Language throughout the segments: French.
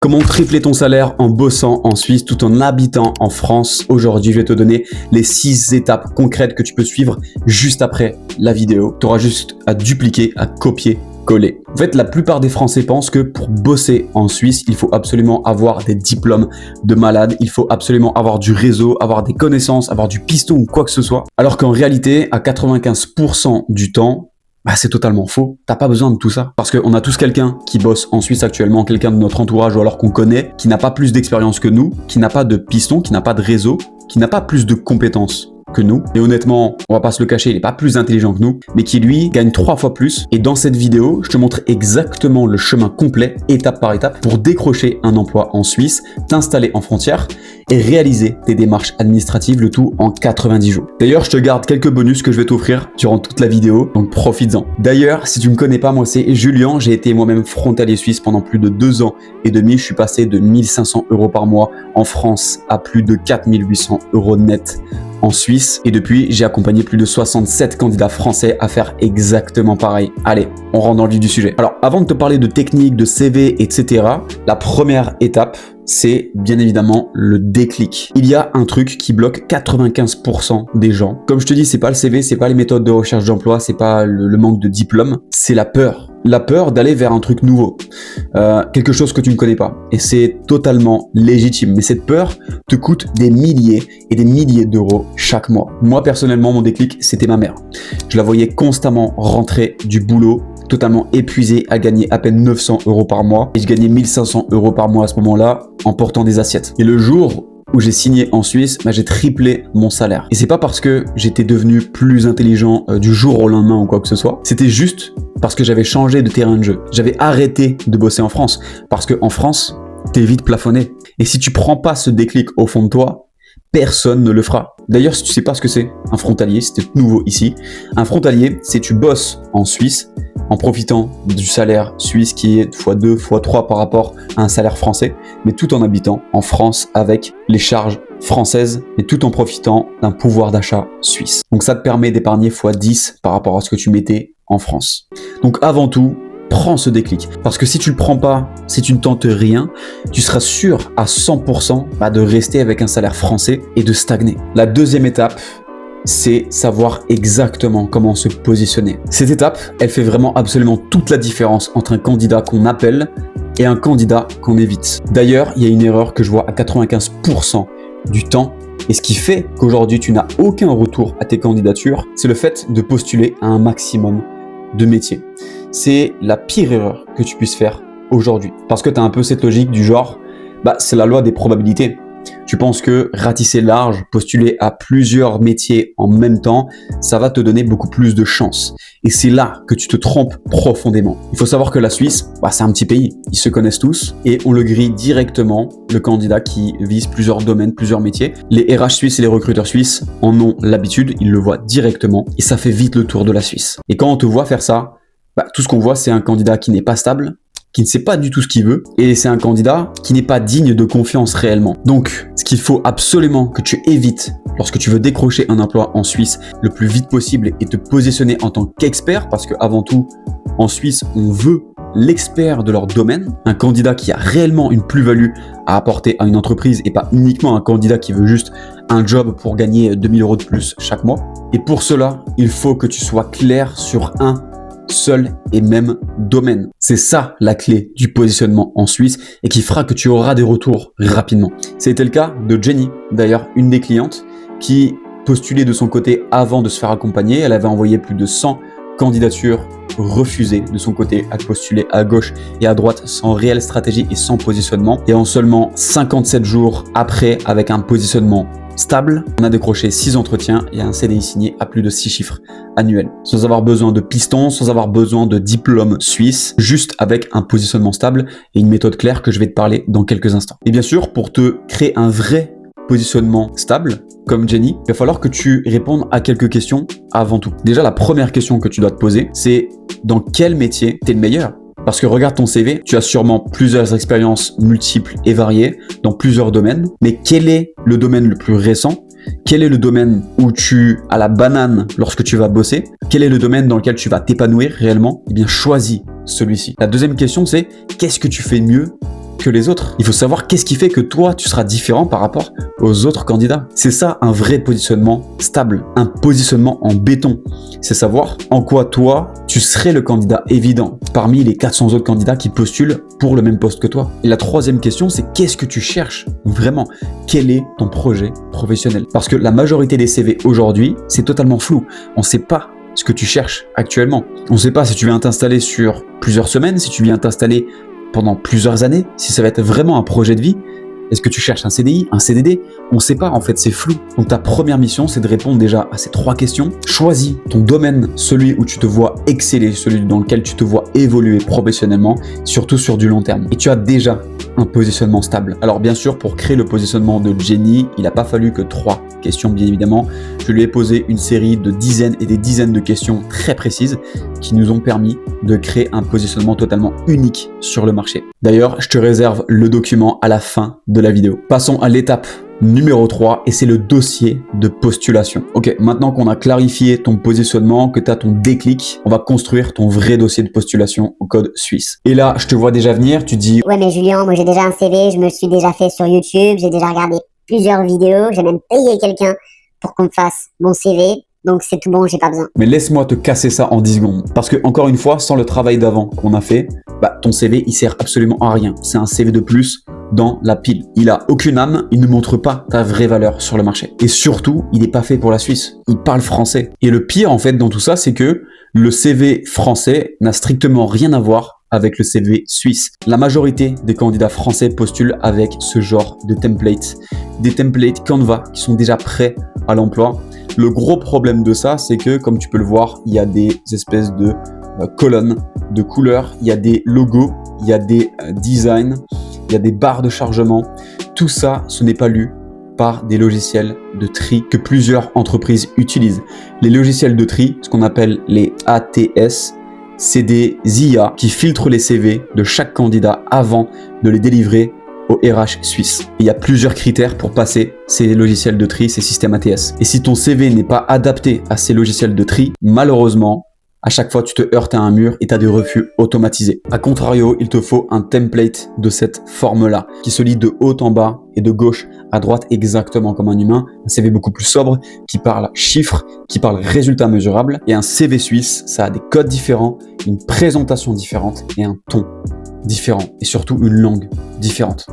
Comment tripler ton salaire en bossant en Suisse tout en habitant en France? Aujourd'hui, je vais te donner les 6 étapes concrètes que tu peux suivre juste après la vidéo. Tu auras juste à dupliquer, à copier-coller. En fait, la plupart des Français pensent que pour bosser en Suisse, il faut absolument avoir des diplômes de malade, il faut absolument avoir du réseau, avoir des connaissances, avoir du piston ou quoi que ce soit. Alors qu'en réalité, à 95% du temps, c'est totalement faux. T'as pas besoin de tout ça. Parce qu'on a tous quelqu'un qui bosse en Suisse actuellement, quelqu'un de notre entourage ou alors qu'on connaît, qui n'a pas plus d'expérience que nous, qui n'a pas de piston, qui n'a pas de réseau, qui n'a pas plus de compétences que nous. Et honnêtement, on va pas se le cacher, il est pas plus intelligent que nous, mais qui lui gagne 3 fois plus. Et dans cette vidéo, je te montre exactement le chemin complet, étape par étape, pour décrocher un emploi en Suisse, t'installer en frontière et réaliser tes démarches administratives, le tout en 90 jours. D'ailleurs, je te garde quelques bonus que je vais t'offrir durant toute la vidéo, donc profites-en. D'ailleurs, si tu me connais pas, moi c'est Julien, j'ai été moi-même frontalier suisse pendant plus de 2 ans et demi. Je suis passé de 1500 € par mois en France à plus de 4800 € net en Suisse, et depuis j'ai accompagné plus de 67 candidats français à faire exactement pareil. Allez, on rentre dans le vif du sujet. Alors avant de te parler de techniques, de CV, etc., la première étape, c'est bien évidemment le déclic. Il y a un truc qui bloque 95% des gens. Comme je te dis, c'est pas le CV, c'est pas les méthodes de recherche d'emploi, c'est pas le manque de diplôme, c'est la peur. La peur d'aller vers un truc nouveau, quelque chose que tu ne connais pas. Et c'est totalement légitime. Mais cette peur te coûte des milliers et des milliers d'euros chaque mois. Moi, personnellement, mon déclic, c'était ma mère. Je la voyais constamment rentrer du boulot, totalement épuisée, à gagner à peine 900 € par mois. Et je gagnais 1500 € par mois à ce moment-là en portant des assiettes. Et le jour où j'ai signé en Suisse, j'ai triplé mon salaire. Et c'est pas parce que j'étais devenu plus intelligent du jour au lendemain ou quoi que ce soit. C'était juste parce que j'avais changé de terrain de jeu. J'avais arrêté de bosser en France. Parce qu'en France, t'es vite plafonné. Et si tu prends pas ce déclic au fond de toi, personne ne le fera. D'ailleurs, si tu sais pas ce que c'est un frontalier, si t'es nouveau ici, un frontalier, c'est tu bosses en Suisse en profitant du salaire suisse qui est x2, x3 par rapport à un salaire français, mais tout en habitant en France avec les charges françaises et tout en profitant d'un pouvoir d'achat suisse. Donc ça te permet d'épargner x10 par rapport à ce que tu mettais en France. Donc avant tout, prends ce déclic. Parce que si tu le prends pas, si tu ne tentes rien, tu seras sûr à 100% de rester avec un salaire français et de stagner. La deuxième étape, c'est savoir exactement comment se positionner. Cette étape, elle fait vraiment absolument toute la différence entre un candidat qu'on appelle et un candidat qu'on évite. D'ailleurs, il y a une erreur que je vois à 95% du temps, et ce qui fait qu'aujourd'hui tu n'as aucun retour à tes candidatures, c'est le fait de postuler à un maximum de métiers. C'est la pire erreur que tu puisses faire aujourd'hui. Parce que tu as un peu cette logique du genre, c'est la loi des probabilités. Tu penses que ratisser large, postuler à plusieurs métiers en même temps, ça va te donner beaucoup plus de chance. Et c'est là que tu te trompes profondément. Il faut savoir que la Suisse, c'est un petit pays. Ils se connaissent tous et on le grille directement, le candidat qui vise plusieurs domaines, plusieurs métiers. Les RH suisses et les recruteurs suisses en ont l'habitude, ils le voient directement et ça fait vite le tour de la Suisse. Et quand on te voit faire ça, tout ce qu'on voit, c'est un candidat qui n'est pas stable, qui ne sait pas du tout ce qu'il veut, et c'est un candidat qui n'est pas digne de confiance réellement. Donc, ce qu'il faut absolument que tu évites lorsque tu veux décrocher un emploi en Suisse le plus vite possible et te positionner en tant qu'expert, parce qu'avant tout, en Suisse, on veut l'expert de leur domaine, un candidat qui a réellement une plus-value à apporter à une entreprise et pas uniquement un candidat qui veut juste un job pour gagner 2000 € de plus chaque mois. Et pour cela, il faut que tu sois clair sur un seul et même domaine. C'est ça la clé du positionnement en Suisse et qui fera que tu auras des retours rapidement. C'était le cas de Jenny, d'ailleurs une des clientes qui postulait de son côté avant de se faire accompagner. Elle avait envoyé plus de 100 candidatures refusées de son côté, à postuler à gauche et à droite sans réelle stratégie et sans positionnement. Et en seulement 57 jours après, avec un positionnement stable, on a décroché 6 entretiens et un CDI signé à plus de 6 chiffres annuels. Sans avoir besoin de pistons, sans avoir besoin de diplôme suisse, juste avec un positionnement stable et une méthode claire que je vais te parler dans quelques instants. Et bien sûr, pour te créer un vrai positionnement stable, comme Jenny, il va falloir que tu répondes à quelques questions avant tout. Déjà, la première question que tu dois te poser, c'est dans quel métier tu es le meilleur ? Parce que regarde ton CV, tu as sûrement plusieurs expériences multiples et variées dans plusieurs domaines, mais quel est le domaine le plus récent? Quel est le domaine où tu as la banane lorsque tu vas bosser? Quel est le domaine dans lequel tu vas t'épanouir réellement? Eh bien, choisis celui-ci. La deuxième question, c'est qu'est-ce que tu fais mieux que les autres. Il faut savoir qu'est-ce qui fait que toi, tu seras différent par rapport aux autres candidats. C'est ça un vrai positionnement stable, un positionnement en béton. C'est savoir en quoi toi, tu serais le candidat évident parmi les 400 autres candidats qui postulent pour le même poste que toi. Et la troisième question, c'est qu'est-ce que tu cherches vraiment? Quel est ton projet professionnel? Parce que la majorité des CV aujourd'hui, c'est totalement flou. On ne sait pas ce que tu cherches actuellement. On ne sait pas si tu viens t'installer sur plusieurs semaines, si tu viens t'installer pendant plusieurs années, si ça va être vraiment un projet de vie. Est-ce que tu cherches un CDI, un CDD? On ne sait pas, en fait, c'est flou. Donc ta première mission, c'est de répondre déjà à ces 3 questions. Choisis ton domaine, celui où tu te vois exceller, celui dans lequel tu te vois évoluer professionnellement, surtout sur du long terme. Et tu as déjà un positionnement stable. Alors bien sûr, pour créer le positionnement de Jenny, il n'a pas fallu que 3 questions, bien évidemment. Je lui ai posé une série de dizaines et des dizaines de questions très précises qui nous ont permis de créer un positionnement totalement unique sur le marché. D'ailleurs, je te réserve le document à la fin de la vidéo. Passons à l'étape numéro 3 et c'est le dossier de postulation. Ok, maintenant qu'on a clarifié ton positionnement, que tu as ton déclic, on va construire ton vrai dossier de postulation au code suisse. Et là, je te vois déjà venir, tu dis ouais mais Julien, moi j'ai déjà un CV, je me le suis déjà fait sur YouTube, j'ai déjà regardé plusieurs vidéos, j'ai même payé quelqu'un pour qu'on me fasse mon CV. Donc c'est tout bon, j'ai pas besoin. Mais laisse-moi te casser ça en 10 secondes. Parce que encore une fois, sans le travail d'avant qu'on a fait, ton CV il sert absolument à rien. C'est un CV de plus dans la pile. Il a aucune âme, il ne montre pas ta vraie valeur sur le marché. Et surtout, il n'est pas fait pour la Suisse. Il parle français. Et le pire en fait dans tout ça, c'est que le CV français n'a strictement rien à voir avec le CV suisse. La majorité des candidats français postulent avec ce genre de templates. Des templates Canva qui sont déjà prêts à l'emploi. Le gros problème de ça, c'est que, comme tu peux le voir, il y a des espèces de colonnes, de couleurs, il y a des logos, il y a des designs, il y a des barres de chargement. Tout ça, ce n'est pas lu par des logiciels de tri que plusieurs entreprises utilisent. Les logiciels de tri, ce qu'on appelle les ATS, c'est des IA qui filtrent les CV de chaque candidat avant de les délivrer au RH suisse. Il y a plusieurs critères pour passer ces logiciels de tri, ces systèmes ATS. Et si ton CV n'est pas adapté à ces logiciels de tri, malheureusement, à chaque fois, tu te heurtes à un mur et tu as des refus automatisés. A contrario, il te faut un template de cette forme-là, qui se lit de haut en bas et de gauche à droite exactement comme un humain. Un CV beaucoup plus sobre, qui parle chiffres, qui parle résultats mesurables. Et un CV suisse, ça a des codes différents, une présentation différente et un ton différent. Et surtout une langue différente.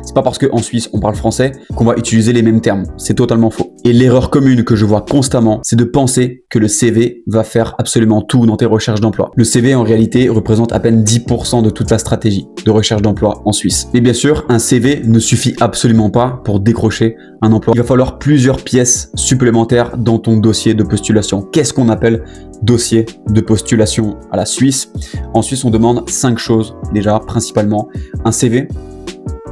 C'est pas parce qu'en Suisse on parle français qu'on va utiliser les mêmes termes. C'est totalement faux. Et l'erreur commune que je vois constamment, c'est de penser que le CV va faire absolument tout dans tes recherches d'emploi. Le CV en réalité représente à peine 10% de toute la stratégie de recherche d'emploi en Suisse. Mais bien sûr, un CV ne suffit absolument pas pour décrocher un emploi. Il va falloir plusieurs pièces supplémentaires dans ton dossier de postulation. Qu'est-ce qu'on appelle dossier de postulation à la Suisse? En Suisse, on demande 5 choses déjà, principalement un CV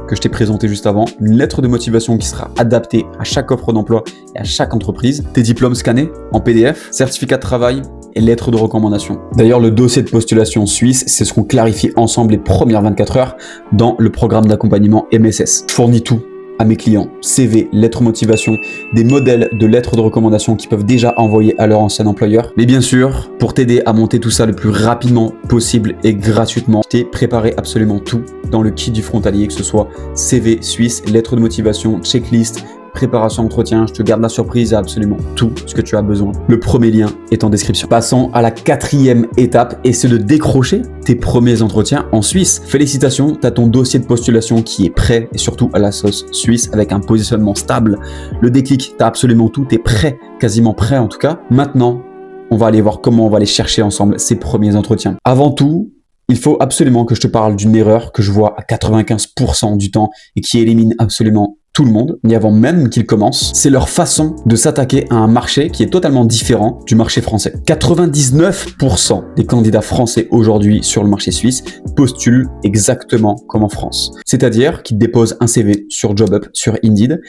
que je t'ai présenté juste avant, une lettre de motivation qui sera adaptée à chaque offre d'emploi et à chaque entreprise, tes diplômes scannés en PDF, certificat de travail et lettre de recommandation. D'ailleurs, le dossier de postulation suisse, c'est ce qu'on clarifie ensemble les premières 24 heures dans le programme d'accompagnement MSS. Je fournis tout à mes clients, CV, lettre motivation, des modèles de lettres de recommandation qu'ils peuvent déjà envoyer à leur ancien employeur. Mais bien sûr, pour t'aider à monter tout ça le plus rapidement possible et gratuitement, je t'ai préparé absolument tout dans le kit du frontalier, que ce soit CV suisse, lettre de motivation, checklist, préparation entretien, je te garde la surprise à absolument tout ce que tu as besoin. Le premier lien est en description. Passons à la 4e étape et c'est de décrocher tes premiers entretiens en Suisse. Félicitations, tu as ton dossier de postulation qui est prêt et surtout à la sauce suisse avec un positionnement stable. Le déclic, tu as absolument tout, tu es prêt, quasiment prêt en tout cas. Maintenant, on va aller voir comment on va aller chercher ensemble ces premiers entretiens. Avant tout, il faut absolument que je te parle d'une erreur que je vois à 95% du temps et qui élimine absolument tout le monde, ni avant même qu'ils commencent, c'est leur façon de s'attaquer à un marché qui est totalement différent du marché français. 99% des candidats français aujourd'hui sur le marché suisse postulent exactement comme en France. C'est-à-dire qu'ils déposent un CV sur JobUp, sur Indeed,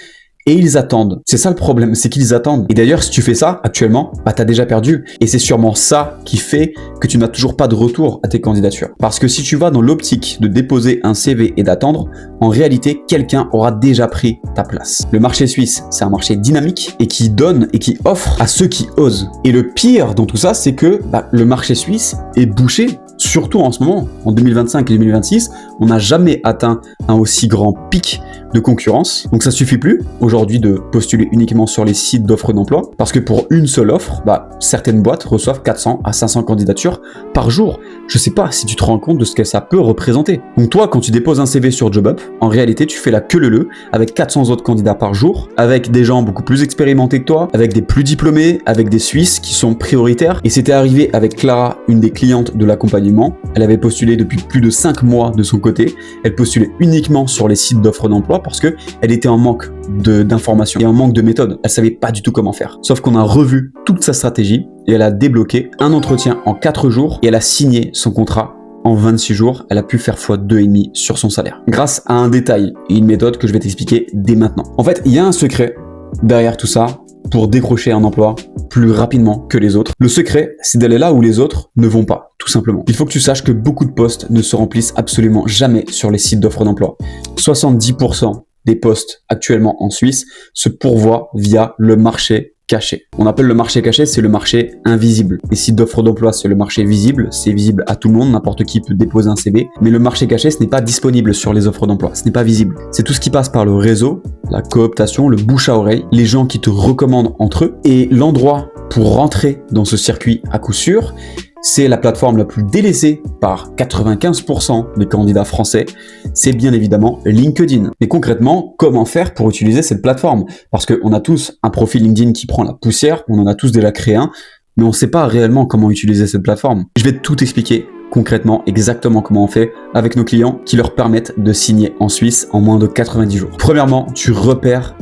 et ils attendent. C'est ça le problème, c'est qu'ils attendent. Et d'ailleurs, si tu fais ça actuellement, t'as déjà perdu. Et c'est sûrement ça qui fait que tu n'as toujours pas de retour à tes candidatures. Parce que si tu vas dans l'optique de déposer un CV et d'attendre, en réalité, quelqu'un aura déjà pris ta place. Le marché suisse, c'est un marché dynamique et qui donne et qui offre à ceux qui osent. Et le pire dans tout ça, c'est que le marché suisse est bouché surtout en ce moment, en 2025 et 2026, on n'a jamais atteint un aussi grand pic de concurrence. Donc ça suffit plus aujourd'hui de postuler uniquement sur les sites d'offres d'emploi, parce que pour une seule offre, certaines boîtes reçoivent 400 à 500 candidatures par jour. Je sais pas si tu te rends compte de ce que ça peut représenter. Donc toi, quand tu déposes un CV sur JobUp, en réalité, tu fais la queue leu avec 400 autres candidats par jour, avec des gens beaucoup plus expérimentés que toi, avec des plus diplômés, avec des Suisses qui sont prioritaires. Et c'était arrivé avec Clara, une des clientes de l'accompagnement. Elle avait postulé depuis plus de 5 mois de son côté. Elle postulait uniquement sur les sites d'offres d'emploi parce que elle était en manque d'informations et en manque de méthode. Elle savait pas du tout comment faire. Sauf qu'on a revu toute sa stratégie et elle a débloqué un entretien en 4 jours et elle a signé son contrat en 26 jours. Elle a pu faire x2,5 sur son salaire. Grâce à un détail et une méthode que je vais t'expliquer dès maintenant. En fait, il y a un secret derrière tout ça pour décrocher un emploi plus rapidement que les autres. Le secret, c'est d'aller là où les autres ne vont pas, tout simplement. Il faut que tu saches que beaucoup de postes ne se remplissent absolument jamais sur les sites d'offres d'emploi. 70% des postes actuellement en Suisse se pourvoient via le marché caché. On appelle le marché caché, c'est le marché invisible. Les sites d'offres d'emploi, c'est le marché visible. C'est visible à tout le monde, n'importe qui peut déposer un CV. Mais le marché caché, ce n'est pas disponible sur les offres d'emploi. Ce n'est pas visible. C'est tout ce qui passe par le réseau, la cooptation, le bouche à oreille, les gens qui te recommandent entre eux. Et l'endroit pour rentrer dans ce circuit à coup sûr, c'est la plateforme la plus délaissée par 95% des candidats français, c'est bien évidemment LinkedIn. Mais concrètement, comment faire pour utiliser cette plateforme? Parce qu'on a tous un profil LinkedIn qui prend la poussière, on en a tous déjà créé un, mais on ne sait pas réellement comment utiliser cette plateforme. Je vais tout expliquer concrètement, exactement comment on fait avec nos clients qui leur permettent de signer en Suisse en moins de 90 jours. Premièrement, tu repères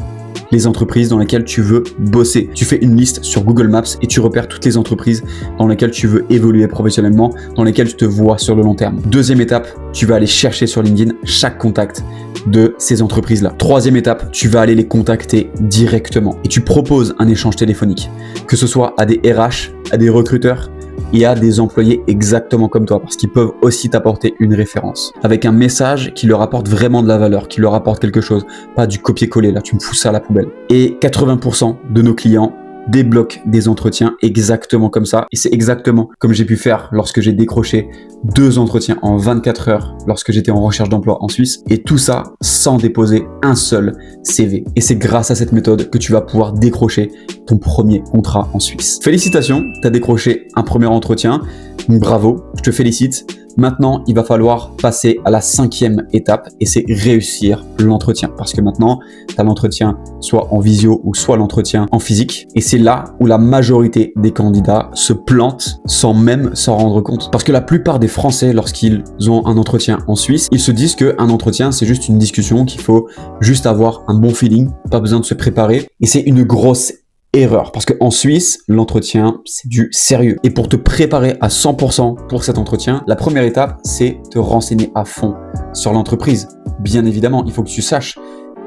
les entreprises dans lesquelles tu veux bosser. Tu fais une liste sur Google Maps et tu repères toutes les entreprises dans lesquelles tu veux évoluer professionnellement, dans lesquelles tu te vois sur le long terme. Deuxième étape, tu vas aller chercher sur LinkedIn chaque contact de ces entreprises-là. Troisième étape, tu vas aller les contacter directement et tu proposes un échange téléphonique, que ce soit à des RH, à des recruteurs et à des employés exactement comme toi, parce qu'ils peuvent aussi t'apporter une référence, avec un message qui leur apporte vraiment de la valeur, qui leur apporte quelque chose, pas du copier-coller, là tu me fous ça à la poubelle. Et 80% de nos clients débloquent des entretiens exactement comme ça, et c'est exactement comme j'ai pu faire lorsque j'ai décroché 2 entretiens en 24 heures lorsque j'étais en recherche d'emploi en Suisse, et tout ça sans déposer un seul CV. Et c'est grâce à cette méthode que tu vas pouvoir décrocher ton premier contrat en Suisse. Félicitations, tu as décroché un premier entretien, bravo, je te félicite. Maintenant, il va falloir passer à la 5e étape et c'est réussir l'entretien. Parce que maintenant, tu as l'entretien soit en visio ou soit l'entretien en physique. Et c'est là où la majorité des candidats se plantent sans même s'en rendre compte. Parce que la plupart des Français, lorsqu'ils ont un entretien en Suisse, ils se disent qu'un entretien, c'est juste une discussion, qu'il faut juste avoir un bon feeling, pas besoin de se préparer. Et c'est une grosse erreur, parce qu'en Suisse, l'entretien, c'est du sérieux. Et pour te préparer à 100% pour cet entretien, la première étape, c'est te renseigner à fond sur l'entreprise. Bien évidemment, il faut que tu saches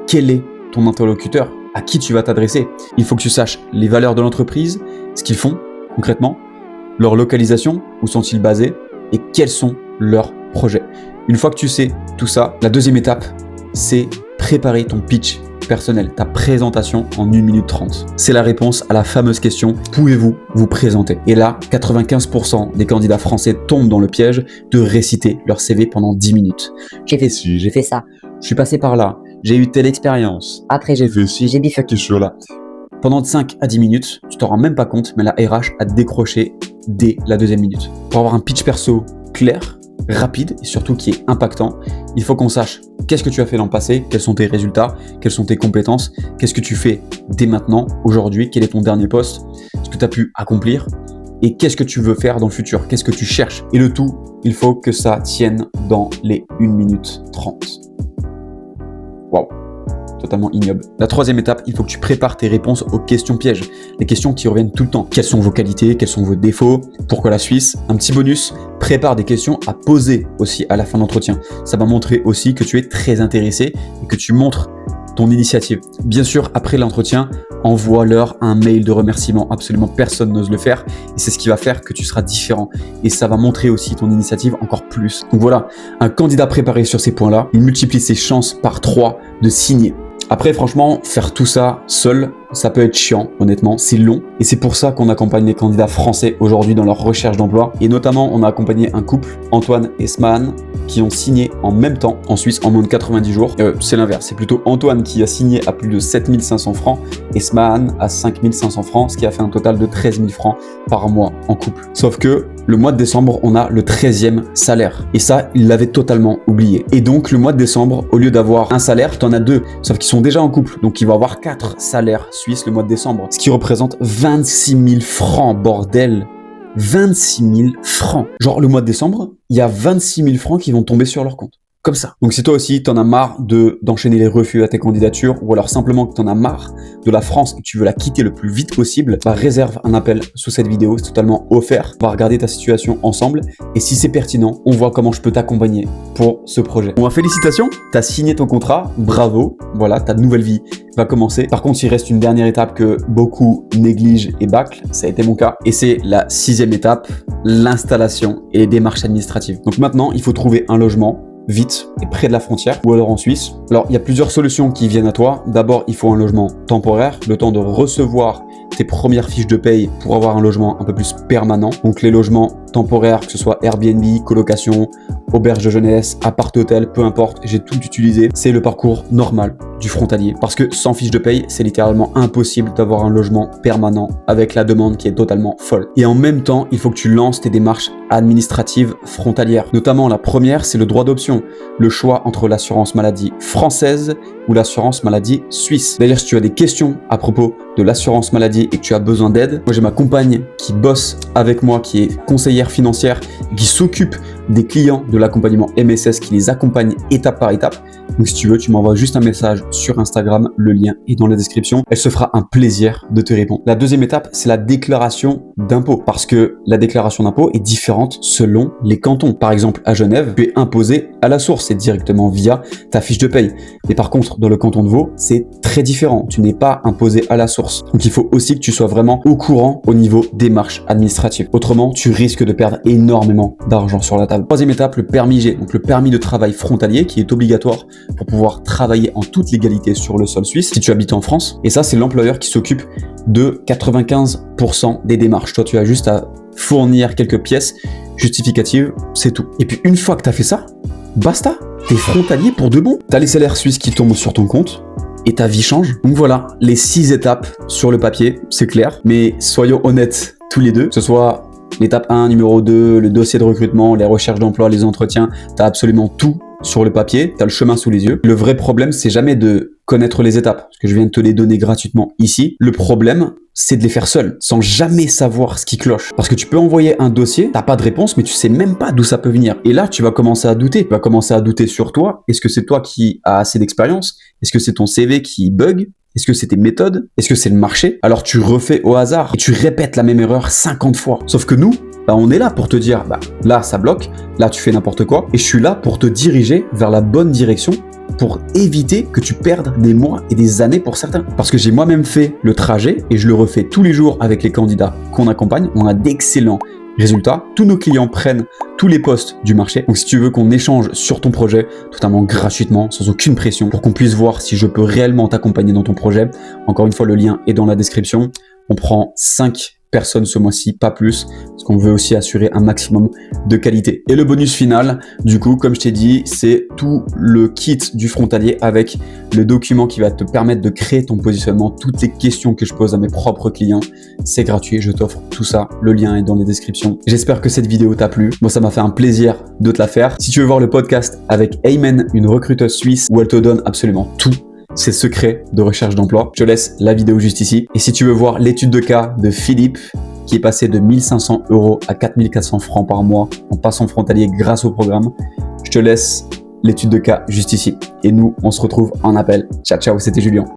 quel est ton interlocuteur, à qui tu vas t'adresser. Il faut que tu saches les valeurs de l'entreprise, ce qu'ils font concrètement, leur localisation, où sont-ils basés, et quels sont leurs projets. Une fois que tu sais tout ça, la deuxième étape, c'est préparer ton pitch personnel, ta présentation en 1 minute 30. C'est la réponse à la fameuse question « Pouvez-vous vous présenter ?» Et là, 95% des candidats français tombent dans le piège de réciter leur CV pendant 10 minutes. J'ai fait ci, j'ai fait ça. Je suis passé par là, j'ai eu telle expérience. Après, j'ai fait ci, j'ai bifurqué sur là. Pendant 5 à 10 minutes, tu t'en rends même pas compte, mais la RH a décroché dès la 2e minute. Pour avoir un pitch perso clair, rapide et surtout qui est impactant, il faut qu'on sache qu'est-ce que tu as fait dans le passé, quels sont tes résultats, quelles sont tes compétences, qu'est-ce que tu fais dès maintenant, aujourd'hui, quel est ton dernier poste, ce que tu as pu accomplir et qu'est-ce que tu veux faire dans le futur, qu'est-ce que tu cherches. Et le tout, il faut que ça tienne dans les 1 minute 30. Waouh, totalement ignoble. La 3e étape, il faut que tu prépares tes réponses aux questions pièges, les questions qui reviennent tout le temps. Quelles sont vos qualités, quels sont vos défauts, pourquoi la Suisse? Un petit bonus, prépare des questions à poser aussi à la fin de l'entretien. Ça va montrer aussi que tu es très intéressé et que tu montres ton initiative. Bien sûr, après l'entretien, envoie-leur un mail de remerciement. Absolument personne n'ose le faire et c'est ce qui va faire que tu seras différent. Et ça va montrer aussi ton initiative encore plus. Donc voilà, un candidat préparé sur ces points-là, il multiplie ses chances par 3 de signer. Après, franchement, faire tout ça seul, ça peut être chiant, honnêtement, c'est long. Et c'est pour ça qu'on accompagne les candidats français aujourd'hui dans leur recherche d'emploi. Et notamment, on a accompagné un couple, Antoine et Smahan, qui ont signé en même temps en Suisse en moins de 90 jours. C'est l'inverse, c'est plutôt Antoine qui a signé à plus de 7500 francs et Smahan à 5500 francs, ce qui a fait un total de 13 000 francs par mois en couple. Sauf que le mois de décembre, on a le 13e salaire. Et ça, il l'avait totalement oublié. Et donc, le mois de décembre, au lieu d'avoir un salaire, t'en as deux. Sauf qu'ils sont déjà en couple. Donc, ils vont avoir 4 salaires suisses le mois de décembre. Ce qui représente 26 000 francs, bordel. 26 000 francs. Genre, le mois de décembre, il y a 26 000 francs qui vont tomber sur leur compte. Comme ça. Donc si toi aussi t'en as marre d'enchaîner les refus à tes candidatures ou alors simplement que t'en as marre de la France et que tu veux la quitter le plus vite possible, bah réserve un appel sous cette vidéo, c'est totalement offert. On va regarder ta situation ensemble et si c'est pertinent, on voit comment je peux t'accompagner pour ce projet. Bon, félicitations, t'as signé ton contrat, bravo, voilà, ta nouvelle vie va commencer. Par contre, il reste une dernière étape que beaucoup négligent et bâclent, ça a été mon cas, et c'est la 6e étape, l'installation et les démarches administratives. Donc maintenant, il faut trouver un logement vite et près de la frontière ou alors en Suisse. Alors, il y a plusieurs solutions qui viennent à toi. D'abord, il faut un logement temporaire, le temps de recevoir tes premières fiches de paye pour avoir un logement un peu plus permanent. Donc, les logements temporaires, que ce soit Airbnb, colocation, auberge de jeunesse, appart-hôtel, peu importe, j'ai tout utilisé. C'est le parcours normal du frontalier. Parce que sans fiche de paye, c'est littéralement impossible d'avoir un logement permanent avec la demande qui est totalement folle. Et en même temps, il faut que tu lances tes démarches administratives frontalières. Notamment, la première, c'est le droit d'option. Le choix entre l'assurance maladie française ou l'assurance maladie suisse. D'ailleurs, si tu as des questions à propos de l'assurance maladie et que tu as besoin d'aide, moi j'ai ma compagne qui bosse avec moi, qui est conseillère financière, qui s'occupe des clients de l'accompagnement MSS, qui les accompagne étape par étape. Donc si tu veux, tu m'envoies juste un message sur Instagram, le lien est dans la description. Elle se fera un plaisir de te répondre. La deuxième étape, c'est la déclaration d'impôt, parce que la déclaration d'impôt est différente selon les cantons. Par exemple, à Genève, tu es imposé à la source, c'est directement via ta fiche de paye. Mais par contre, dans le canton de Vaud, c'est très différent. Tu n'es pas imposé à la source. Donc il faut aussi que tu sois vraiment au courant au niveau démarches administratives. Autrement, tu risques de perdre énormément d'argent sur la table. Troisième étape, le permis G, donc le permis de travail frontalier qui est obligatoire pour pouvoir travailler en toute légalité sur le sol suisse si tu habites en France. Et ça, c'est l'employeur qui s'occupe de 95% des démarches. Toi, tu as juste à fournir quelques pièces justificatives, c'est tout. Et puis une fois que tu as fait ça, basta, t'es frontalier pour de bon. T'as les salaires suisses qui tombent sur ton compte et ta vie change. Donc voilà, les 6 étapes sur le papier, c'est clair. Mais soyons honnêtes tous les deux, que ce soit l'étape 1, numéro 2, le dossier de recrutement, les recherches d'emploi, les entretiens, t'as absolument tout sur le papier, t'as le chemin sous les yeux. Le vrai problème, c'est jamais de connaître les étapes, parce que je viens de te les donner gratuitement ici. Le problème, c'est de les faire seul, sans jamais savoir ce qui cloche. Parce que tu peux envoyer un dossier, t'as pas de réponse, mais tu sais même pas d'où ça peut venir. Et là, tu vas commencer à douter. Tu vas commencer à douter sur toi. Est-ce que c'est toi qui as assez d'expérience? Est-ce que c'est ton CV qui bug? Est-ce que c'est tes méthodes? Est-ce que c'est le marché? Alors tu refais au hasard et tu répètes la même erreur 50 fois. Sauf que nous, on est là pour te dire, là ça bloque, là tu fais n'importe quoi, et je suis là pour te diriger vers la bonne direction pour éviter que tu perdes des mois et des années pour certains. Parce que j'ai moi-même fait le trajet et je le refais tous les jours avec les candidats qu'on accompagne. On a d'excellents résultats. Tous nos clients prennent tous les postes du marché. Donc si tu veux qu'on échange sur ton projet totalement gratuitement, sans aucune pression, pour qu'on puisse voir si je peux réellement t'accompagner dans ton projet, encore une fois, le lien est dans la description. On prend 5 personnes ce mois-ci, pas plus, parce qu'on veut aussi assurer un maximum de qualité. Et le bonus final, du coup, comme je t'ai dit, c'est tout le kit du frontalier avec le document qui va te permettre de créer ton positionnement, toutes les questions que je pose à mes propres clients. C'est gratuit, je t'offre tout ça. Le lien est dans les descriptions. J'espère que cette vidéo t'a plu. Moi, ça m'a fait un plaisir de te la faire. Si tu veux voir le podcast avec Aymen, une recruteuse suisse, où elle te donne absolument tout, ses secrets de recherche d'emploi, je te laisse la vidéo juste ici. Et si tu veux voir l'étude de cas de Philippe, qui est passé de 1 500 € à 4 400 francs par mois en passant frontalier grâce au programme, je te laisse l'étude de cas juste ici. Et nous, on se retrouve en appel. Ciao, ciao, c'était Julien.